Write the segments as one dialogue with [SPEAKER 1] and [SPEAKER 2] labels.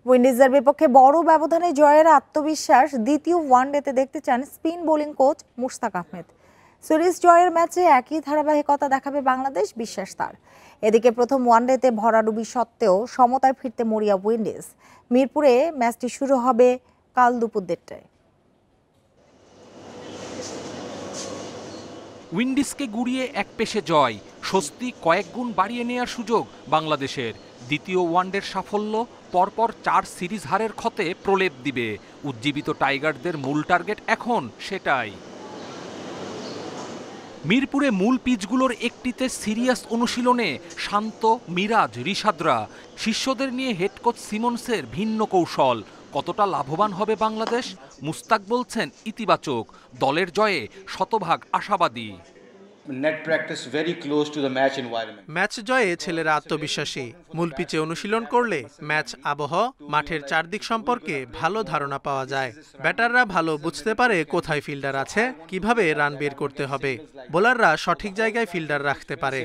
[SPEAKER 1] উইন্ডিজের বিপক্ষে বড় ব্যবধানে জয়ের আত্মবিশ্বাস দ্বিতীয় ওয়ানডেতে দেখতে চান spin bowling coach Mushtaq Ahmed. Series জয়ের ম্যাচে একই ধারাবাহিকতা দেখাবে বাংলাদেশ, বিশ্বাস তার। এদিকে প্রথম ওয়ানডেতে ভরাডুবি সত্ত্বেও সমতায় ফিরতে মরিয়া উইন্ডিজ। মিরপুরে ম্যাচটি শুরু হবে কাল দুপুর 1:30টায়।
[SPEAKER 2] উইন্ডিজকে গুড়িয়ে এক পেশে জয়, স্বস্তি কয়েক গুণ বাড়িয়ে নেওয়ার সুযোগ বাংলাদেশের। দ্বিতীয় ওয়ানডের সাফল্য পরপর 4 সিরিজ হারের ক্ষতে প্রলেপ দিবে। উজ্জীবিত টাইগারদের মূল টার্গেট এখন সেটাই। মিরপুরে মূল পিচগুলোর একটিতে সিরিয়াস অনুশীলনে শান্ত, মিরাজ, রিশাদরা। শিষ্যদের নিয়ে হেড কোচ সিমন্সের ভিন্ন কৌশল। কতটা লাভবান হবে বাংলাদেশ? মুস্তাক বলছেন ইতিবাচক, দলের জয়ে শতভাগ আশাবাদী।
[SPEAKER 3] ম্যাচ জয়ে ছেলেরা আত্মবিশ্বাসী। মূল পিচে অনুশীলন করলে ম্যাচ আবহ, মাঠের চারদিক সম্পর্কে ভালো ধারণা পাওয়া যায়। ব্যাটাররা ভালো বুঝতে পারে কোথায় ফিল্ডার আছে, কিভাবে রান বের করতে হবে। বোলাররা সঠিক জায়গায় ফিল্ডার রাখতে পারে।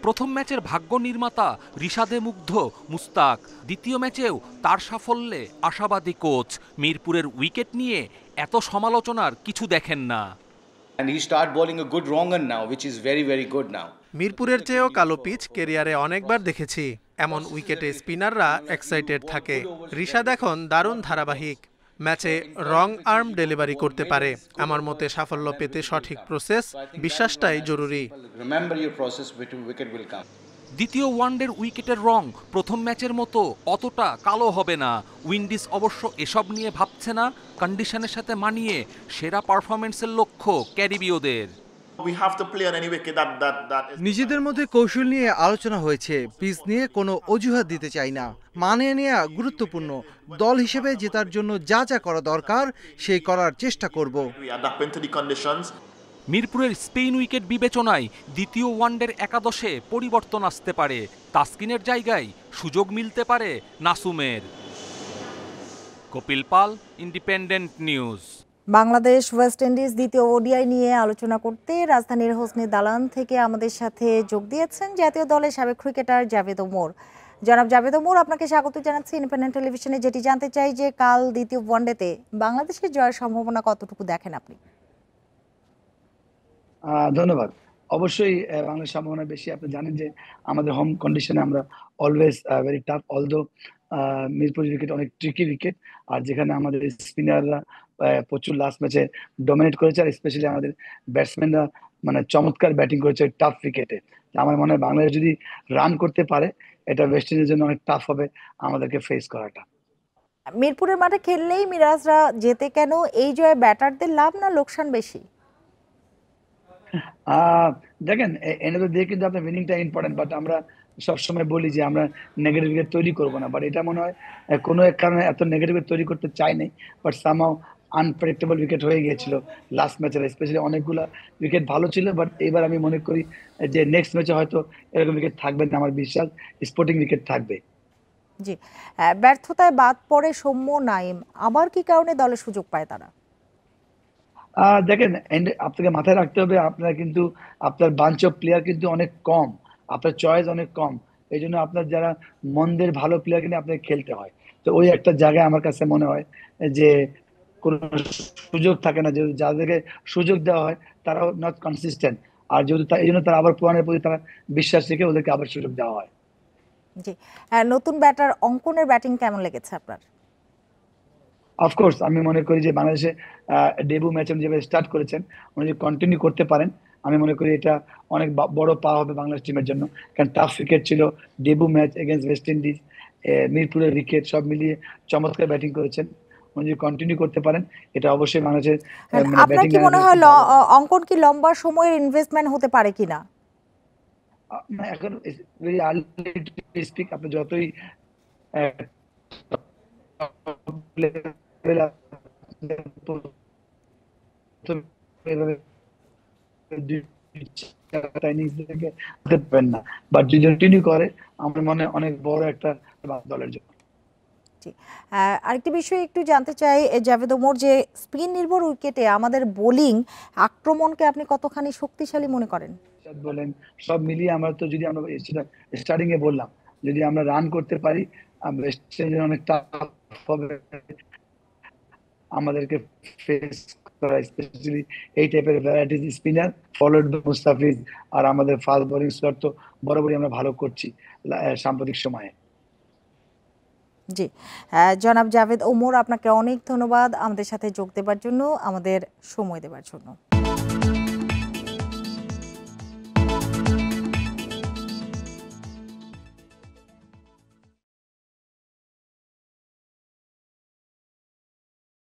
[SPEAKER 2] প্রথম ম্যাচের ভাগ্য নির্মাতা রিশাদে মুগ্ধ মুস্তাক। দ্বিতীয় ম্যাচেও তার সাফল্যে আশাবাদী কোচ। মিরপুরের উইকেট নিয়ে এত সমালোচনার কিছু দেখেন না।
[SPEAKER 3] মিরপুরের চেয়েও কালো পিচ ক্যারিয়ারে অনেকবার দেখেছি। এমন উইকেটে স্পিনাররা এক্সাইটেড থাকে। রিশাদ এখন দারুণ ধারাবাহিক। ম্যাচে রং আর্ম ডেলিভারি করতে পারে। আমার মতে সাফল্য পেতে সঠিক প্রসেস, বিশ্বাসটাই জরুরি।
[SPEAKER 2] দ্বিতীয় ওয়ানডের উইকেটের রং প্রথম ম্যাচের মতো অতটা কালো হবে না। উইন্ডিজ অবশ্য এসব নিয়ে ভাবছে না। কন্ডিশনের সাথে মানিয়ে সেরা পারফরমেন্সের লক্ষ্য ক্যারিবীয়দের।
[SPEAKER 4] নিজেদের মধ্যে কৌশল নিয়ে আলোচনা হয়েছে। পিচ নিয়ে কোনো অজুহাত দিতে চাই না। মানিয়ে নেওয়া গুরুত্বপূর্ণ। দল হিসেবে জেতার জন্য যা যা করা দরকার সেই করার চেষ্টা করব।
[SPEAKER 2] মিরপুরের স্পেন উইকেট বিবেচনায় দ্বিতীয় ওয়ানডের একাদশে পরিবর্তন আসতে পারে। তাসকিনের জায়গায় সুযোগ মিলতে পারে নাসুমের। Kapil Pal, independent news.
[SPEAKER 1] Bangladesh West Indies দ্বিতীয় ওডিআই নিয়ে আলোচনা করতে রাজধানীর হোসনি দালান থেকে আমাদের সাথে যোগ দিয়েছেন জাতীয় দলের সাবেক ক্রিকেটার জাভেদ ওমর। জনাব জাভেদ ওমর, আপনাকে স্বাগত জানাচ্ছি ইন্ডিপেন্ডেন্ট টেলিভিশনে। যেটি জানতে চাই যে কাল দ্বিতীয় ওয়ানডেতে বাংলাদেশের জয়ের সম্ভাবনা কতটুকু দেখেন আপনি?
[SPEAKER 5] ধন্যবাদ। অবশ্যই বাংলাদেশের সম্ভাবনা বেশি। আপনি জানেন যে আমাদের হোম কন্ডিশনে আমরা always very tough. Although Mirpur wicket অনেক ট্রিকি উইকেট, আর যেখানে আমাদের স্পিনাররা প্রচুর লাস্ট ম্যাচে ডমিনেট করেছে, আর স্পেশালি আমাদের ব্যাটসম্যানরা মানে চমৎকার ব্যাটিং করেছে টাফ উইকেটে। আমার মনে হয় বাংলাদেশ যদি রান করতে পারে, এটা ওয়েস্ট ইন্ডিজের জন্য অনেক টাফ হবে আমাদেরকে ফেস করাটা।
[SPEAKER 1] মিরপুরের মাঠে খেললেই মিরাজরা জেতে কেন? এই জয়ে ব্যাটারদের লাভ না লোকসান বেশি?
[SPEAKER 5] দেখেন, এনে তো দিয়ে কিন্তু আপনার উইনিংটা ইম্পর্টেন্ট, বাট আমরা সবসময় বলি যে আমরা নেগেটিভ উইকেট তৈরি করবো না। বাট এটা মনে হয় কোনো এক কারণে এত নেগেটিভ উইকেট তৈরি করতে চাই নাই, বাট সামহাউ আনপ্রেডিক্টেবল উইকেট হয়ে গিয়েছিল লাস্ট ম্যাচে। স্পেশালি অনেকগুলো উইকেট ভালো ছিল, বাট এবার আমি মনে করি যে নেক্সট ম্যাচে হয়তো এরকম উইকেট থাকবে না। আমার বিশ্বাস স্পোর্টিং উইকেট থাকবে।
[SPEAKER 1] জি, ব্যর্থতায় বাদ পড়ে সৌম্য, নাইম। আবার কি কারণে দলে সুযোগ পায় তারা?
[SPEAKER 5] দেখেন, আপনাকে মাথায় রাখতে হবে আপনার কিন্তু আপনার বাঞ্চ অফ প্লেয়ার কিন্তু অনেক কম, আপনার চয়েস অনেক কম। এই জন্য আপনার যারা মন্দের ভালো প্লেয়ার কিন্তু আপনাকে খেলতে হয়। তো ওই একটা জায়গায় আমার কাছে মনে হয় যে কোনো সুযোগ থাকে না। যে যাদেরকে সুযোগ দেওয়া হয় তারাও নট কনসিস্টেন্ট, আর যেহেতু এই জন্য তারা আবার পুরানের প্রতি তারা বিশ্বাস রেখে ওদেরকে আবার সুযোগ দেওয়া হয়।
[SPEAKER 1] জি, নতুন ব্যাটার অঙ্কনের ব্যাটিং কেমন লেগেছে আপনার?
[SPEAKER 5] অফকোর্স আমি মনে করি যে বাংলাদেশে ডেবু ম্যাচ যেভাবে স্টার্ট করেছেন, উনি যদি কন্টিনিউ করতে পারেন, আমি মনে করি এটা অনেক বড় পা হবে বাংলাদেশ টিমের জন্য। কারণ টাফ উইকেট ছিল, debut match against West Indies, মিরপুরের উইকেট সব মিলিয়ে চমৎকার ব্যাটিং করেছেন। উনি যদি কন্টিনিউ করতে পারেন, এটা অবশ্যই বাংলাদেশের
[SPEAKER 1] আপনার কি মনে হয় অঙ্কন কি লম্বা সময়ের ইনভেস্টমেন্ট হতে পারে কিনা?
[SPEAKER 5] এখন ভেরি আর্লি টু স্পিক। আপনি যতই বাট যদি কন্টিনিউ করে আমার মনে হয় অনেক বড় একটা দলের জন্য।
[SPEAKER 1] আরেকটি বিষয় একটু জানতে চাই জাভেদ ওমর, যে স্পিন নির্ভর উইকেটে আমাদের বোলিং আক্রমণকে আপনি কতখানি শক্তিশালী মনে করেন?
[SPEAKER 5] বলেন সব মিলিয়ে আমরা তো যদি আমরা স্টার্টিং এ বললাম যদি আমরা রান করতে পারি ওয়েস্ট ইন্ডিজ অনেক টাফ হবে আমাদেরকে ফেস করা, স্পেশালি এই টাইপের varieties spinner followed by Mustafiz. আর আমাদের ফাস্ট বোলিং স্লট তো বরাবরই আমরা ভালো করছি সাম্প্রতিক সময়ে।
[SPEAKER 1] জি, জনাব জাভেদ ওমর, আপনাকে অনেক ধন্যবাদ আমাদের সাথে যোগ দেবার জন্য, আমাদের সময় দেবার জন্য।